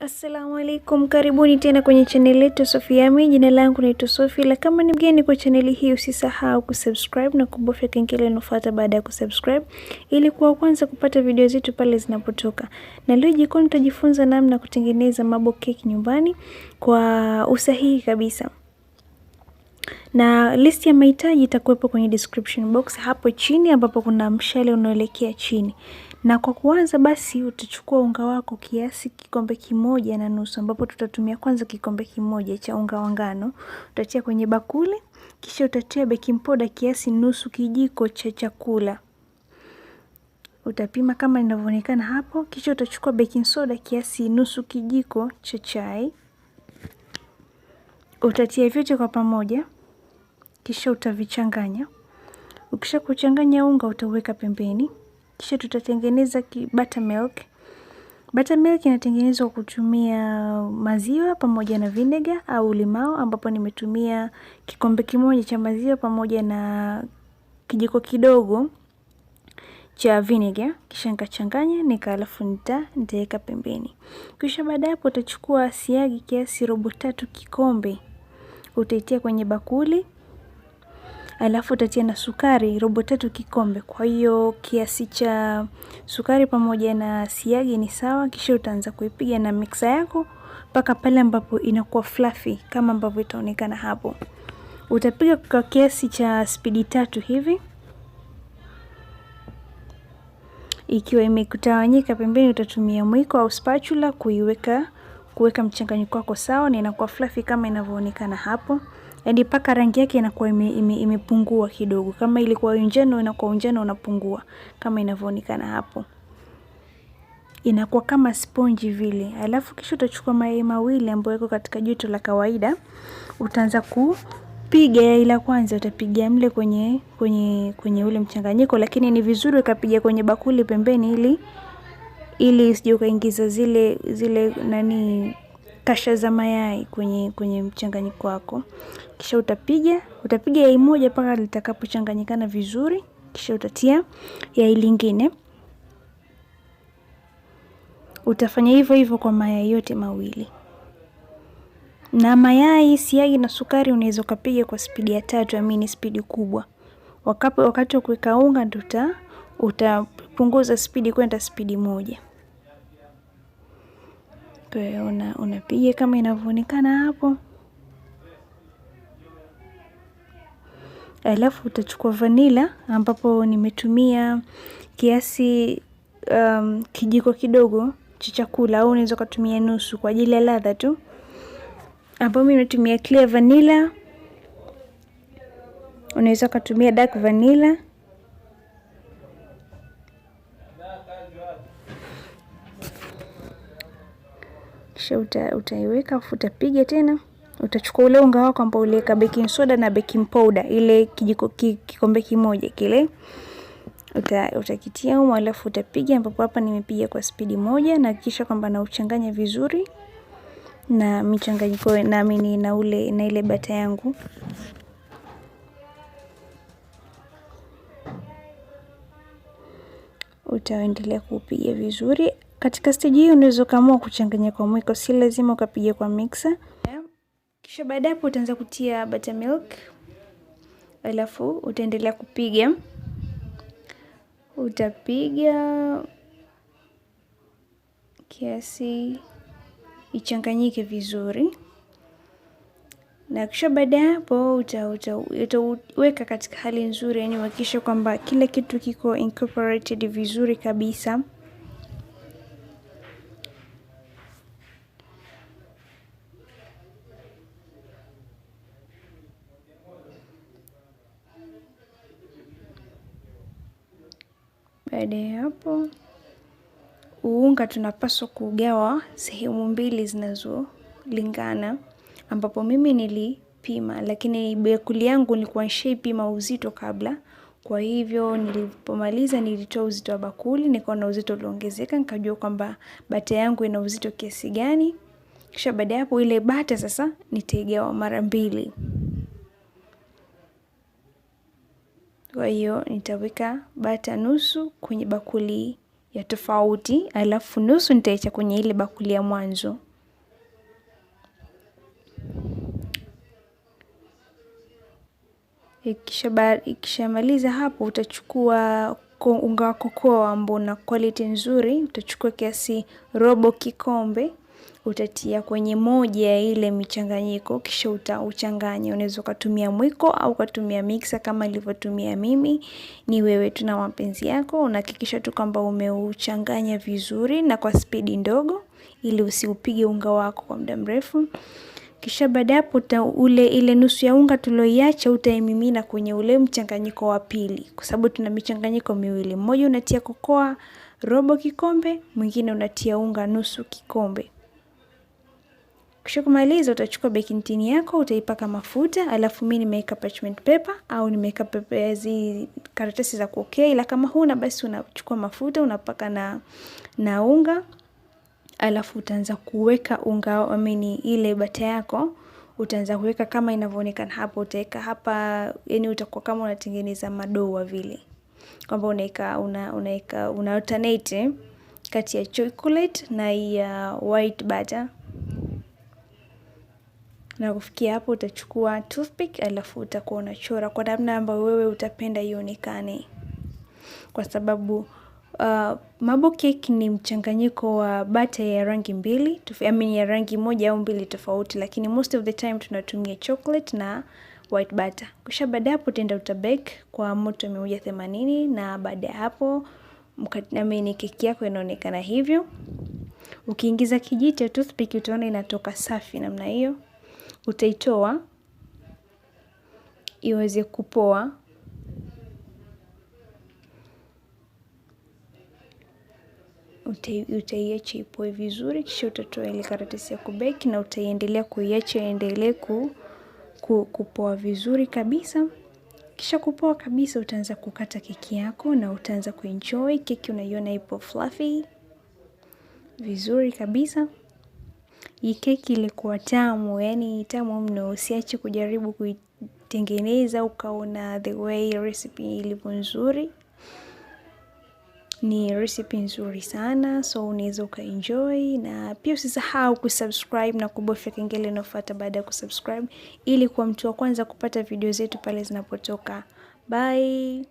Assalamu alaikum, karibuni tena kwenye channel yetu Sofiami. Jina langu naitwa Sofi. La kama ni mgeni kwa channel hii, usisahau kusubscribe na kubofya kengele inayofuata baada ya kusubscribe ili kuwa kwanza kupata video zetu pale zinapotoka. Na leo jikoni tutajifunza namna kutengeneza mabo keki nyumbani kwa usahihi kabisa. Na list ya mahitaji itakuwepo kwenye description box hapo chini, ambapo kuna mshale unaoelekea chini. Na kwa kuanza basi utachukua unga wako kiasi kikombe kimoja na nusu, ambapo tutatumia kwanza kikombe kimoja cha unga wa ngano. Utatia kwenye bakuli, kisha utatia baking powder kiasi nusu kijiko cha chakula. Utapima kama inavyoonekana hapo, kisha utachukua baking soda kiasi nusu kijiko cha chai. Utatia vyote kwa pamoja, kisha utavichanganya. Ukisha kuchanganya unga utaweka pembeni. Kisha tutatengeneza buttermilk. Buttermilk inatengenezwa kutumia maziwa pamoja na vinegar au limao, ambapo nimetumia kikombe kimoja cha maziwa pamoja na kijiko kidogo cha vinegar. Kisha nikachanganya alafu nitaweka pembeni. Kisha baada hapo utachukua siagi kiasi robotatu kikombe. Utaitia kwenye bakuli. Alafu utatia na sukari robotatu kikombe. Kwa hiyo kiasi cha sukari pamoja na siagi ni sawa. Kisha utaanza kuipiga na mixer yako mpaka pale ambapo inakuwa fluffy kama ambavyo itaonekana hapo. Utapiga kwa kiasi cha spidi 3 hivi. Ikiwa imekutawanyika pembeni, utatumia mwiko au spatula kuweka mchanganyiko wako sawa, na inakuwa fluffy kama inavyoonekana hapo. Hadi paka rangi yake inakuwa imepungua kidogo. Kama ilikuwa njano inakuwa njano unapungua kama inavyoonekana hapo. Inakuwa kama sponge vile. Alafu kisha utachukua mayai mawili ambayo yako katika joto la kawaida. Utaanza kupiga yai la kwanza, utapiga mle kwenye ule mchanganyiko, lakini ni vizuri ukapiga kwenye bakuli pembeni ili usije ukaingiza zile kasha za mayai kwenye mchanganyiko wako. Kisha utapiga yai moja mpaka litakapochanganyikana vizuri. Kisha utatia yai lingine. Utafanya hivyo hivyo kwa mayai yote mawili. Na mayai, siagi na sukari unaweza kupiga kwa spidi ya 3, spidi kubwa. Wakati wa kuweka unga ndio utapunguza spidi kwenda spidi 1. Kwa hiyo unapiga kama inavyoonekana hapo. Alafu utachukua vanilla, ambapo nimetumia kiasi kijiko kidogo cha chakula, au unaweza kutumia nusu kwa ajili ya ladha tu. Hapo mimi nimetumia clear vanilla. Unaweza kutumia dark vanilla. Kisha utaiweka, utapiga tena. Utachukua ule unga wako ambao uliweka baking soda na baking powder, ile kikombe kimoja kile. Utakitia humo, alafu utapiga, ambapo hapa nimepiga kwa spidi 1, na kisha kwamba na uchanganya vizuri na michanganyiko na ile bata yangu. Utaendelea kupiga vizuri. Katika stage hii unaweza kaamua kuchanganya kwa mwiko, si lazima ukapiga kwa mixer. Kisha baada hapo utaanza kutia buttermilk. Alafu utaendelea kupiga. Utapiga kiasi ichanganyike vizuri. Na kisha baada hapo utaweka katika hali nzuri, yani hakikisha kwamba kila kitu kiko incorporated vizuri kabisa. Baada ya hapo, unga tunapaswa kugawa sehemu mbili zinazolingana, ambapo mimi nilipima, lakini bakuli yangu nilikuwa nishaipima uzito kabla. Kwa hivyo nilipomaliza nilitoa uzito wa bakuli, nikaona uzito uliongezeka, nikajua kwamba bata yangu ina uzito kiasi gani. Kisha baada hapo ile bata sasa nitaigawa mara 2. Kwa hiyo nitaweka bata nusu kwenye bakuli ya tofauti, alafu nusu nitaiacha kwenye ile bakuli ya mwanzo. Ikishamaliza hapo, utachukua unga wa kokoa ambao una quality nzuri. Utachukua kiasi robo kikombe, utatia kwenye moja ya ile michanganyiko, kisha utauchanganya. Unaweza kutumia mwiko au kutumia mixer kama nilivyotumia mimi, ni wewe tu na mapenzi yako. Unahakikisha tu kwamba umeuchanganya vizuri na kwa spidi ndogo ili usiupige unga wako kwa muda mrefu. Kisha baada hapo ile nusu ya unga tulioiacha utaimimina kwenye ule mchanganyiko wa pili, kwa sababu tuna michanganyiko miwili. Mmoja unatia kokoa robo kikombe, mwingine unatia unga nusu kikombe. Kisha kumaliza utachukua baking tin yako, utaipaka mafuta, alafu mimi nimeweka parchment paper au nimeweka karatasi za kuokea, ila kama huna basi unachukua mafuta unapaka na unga. Alafu utaanza kuweka unga ile bata yako, utaanza kuweka kama inavyoonekana hapo. Utaweka hapa, yani utakuwa kama unatengeneza madoa vile, kwamba una alternate kati ya chocolate na ya white butter. Na kufikia hapo utachukua toothpick, alafu utakuwa unachora kwa namna ambayo wewe utapenda ionekane, kwa sababu marble cake ni mchanganyiko wa butter ya rangi mbili, ya rangi moja au mbili tofauti, lakini most of the time tunatumia chocolate na white butter. Kisha baada hapo utaenda utabake kwa moto 180, na baada hapo keki yako inaonekana hivyo. Ukiingiza kijiti ya toothpick utaona inatoka safi namna hiyo. Utaitoa iweze kupoa. Utaiacha ipoe vizuri, kisha utatoa ile karatasi ya kubake na utaiendelea kuiacha iendelee kupoa vizuri kabisa. Kisha kupoa kabisa utaanza kukata keki yako na utaanza kuenjoy. Keki unaiona ipo fluffy vizuri kabisa. Hii keki ilikuwa tamu, yani tamu mno. Usiache kujaribu kuitengeneza ukaona the way recipe ilivyo nzuri. Ni recipe nzuri sana, so unaweza ukaenjoy. Na pia usisahau kusubscribe na kubofya kengele inayofuata baada ya kusubscribe, ili kuwa mtu wa kwanza kupata video zetu pale zinapotoka. Bye.